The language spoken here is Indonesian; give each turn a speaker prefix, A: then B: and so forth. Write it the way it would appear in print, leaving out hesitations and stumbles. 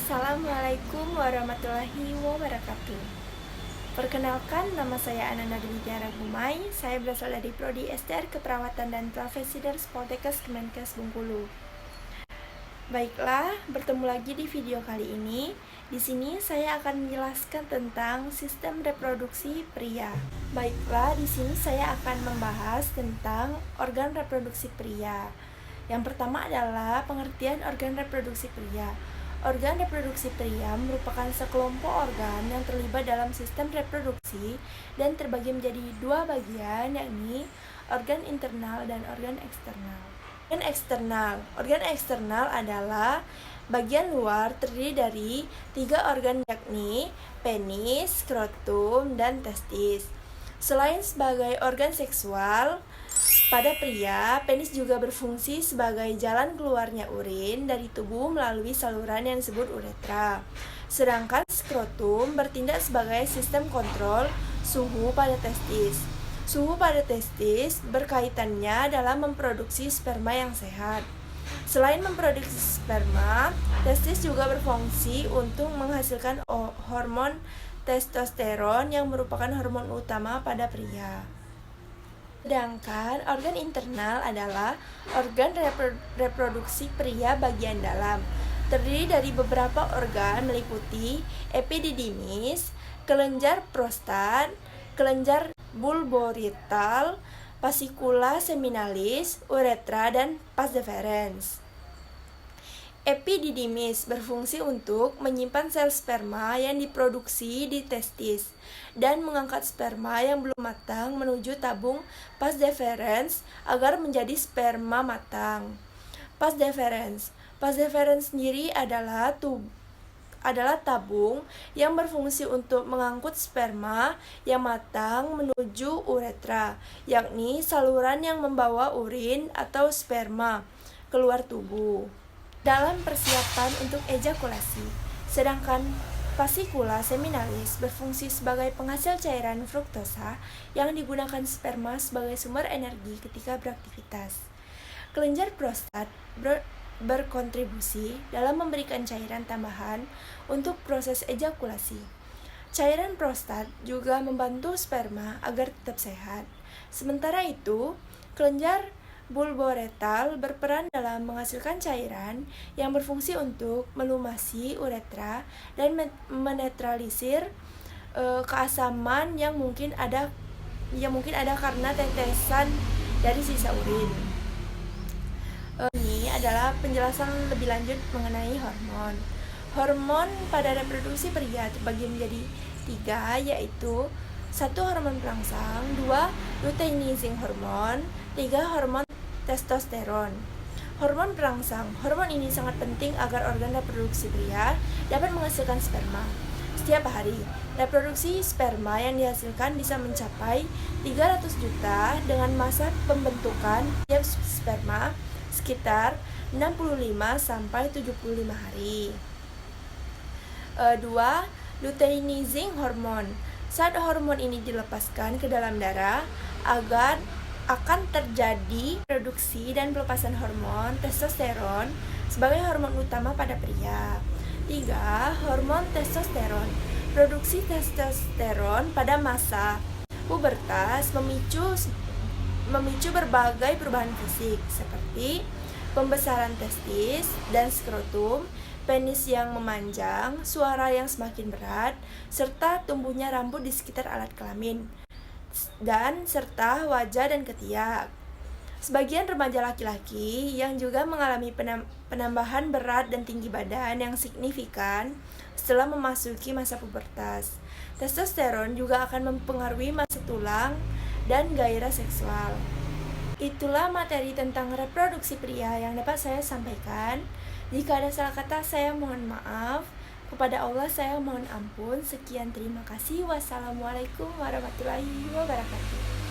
A: Assalamualaikum warahmatullahi wabarakatuh. Perkenalkan, nama saya Ananda Dwi Tiara Gumai. Saya berasal dari Prodi SDR Keperawatan dan Travesider Poltekkes Kemenkes Bengkulu. Baiklah, bertemu lagi di video kali ini. Di sini saya akan menjelaskan tentang sistem reproduksi pria. Baiklah, di sini saya akan membahas tentang organ reproduksi pria. Yang pertama adalah pengertian organ reproduksi pria. Organ reproduksi pria merupakan sekelompok organ yang terlibat dalam sistem reproduksi dan terbagi menjadi dua bagian, yakni organ internal dan organ eksternal. Organ eksternal adalah bagian luar terdiri dari 3 organ, yakni penis, skrotum, dan testis. Selain sebagai organ seksual, pada pria, penis juga berfungsi sebagai jalan keluarnya urin dari tubuh melalui saluran yang disebut uretra. Sedangkan skrotum bertindak sebagai sistem kontrol suhu pada testis. Suhu pada testis berkaitannya dalam memproduksi sperma yang sehat. Selain memproduksi sperma, testis juga berfungsi untuk menghasilkan hormon testosteron yang merupakan hormon utama pada pria. Sedangkan organ internal adalah organ reproduksi pria bagian dalam. Terdiri dari beberapa organ meliputi epididymis, kelenjar prostat, kelenjar bulboretal, fascicula seminalis, uretra, dan vas deferens. Epididymis berfungsi untuk menyimpan sel sperma yang diproduksi di testis dan mengangkat sperma yang belum matang menuju tabung vas deferens agar menjadi sperma matang. Vas deferens sendiri adalah tabung yang berfungsi untuk mengangkut sperma yang matang menuju uretra, yakni saluran yang membawa urin atau sperma keluar tubuh dalam persiapan untuk ejakulasi. Sedangkan fascicula seminalis berfungsi sebagai penghasil cairan fruktosa yang digunakan sperma sebagai sumber energi ketika beraktivitas. Kelenjar prostat berkontribusi dalam memberikan cairan tambahan untuk proses ejakulasi. Cairan prostat juga membantu sperma agar tetap sehat. Sementara itu, kelenjar bulboretal berperan dalam menghasilkan cairan yang berfungsi untuk melumasi uretra dan menetralisir keasaman yang mungkin ada karena tetesan dari sisa urin. Ini adalah penjelasan lebih lanjut mengenai hormon. Hormon pada reproduksi pria terbagi menjadi 3, yaitu 1. Hormon perangsang, 2. Luteinizing hormon, 3. Hormon testosteron. Hormon perangsang. Hormon ini sangat penting agar organ reproduksi pria dapat menghasilkan sperma. Setiap hari, reproduksi sperma yang dihasilkan bisa mencapai 300 juta dengan masa pembentukan tiap sperma sekitar 65-75 hari. 2. Luteinizing hormon. Saat hormon ini dilepaskan ke dalam darah, akan terjadi produksi dan pelepasan hormon testosteron sebagai hormon utama pada pria. 3. Hormon testosteron. Produksi testosteron pada masa pubertas memicu berbagai perubahan fisik seperti pembesaran testis dan skrotum, penis yang memanjang, suara yang semakin berat, serta tumbuhnya rambut di sekitar alat kelamin serta wajah dan ketiak. Sebagian remaja laki-laki yang juga mengalami penambahan berat dan tinggi badan yang signifikan setelah memasuki masa pubertas. Testosteron juga akan mempengaruhi massa tulang dan gairah seksual. Itulah materi tentang reproduksi pria yang dapat saya sampaikan. Jika ada salah kata, saya mohon maaf. Kepada Allah saya mohon ampun. Sekian, terima kasih. Wassalamualaikum warahmatullahi wabarakatuh.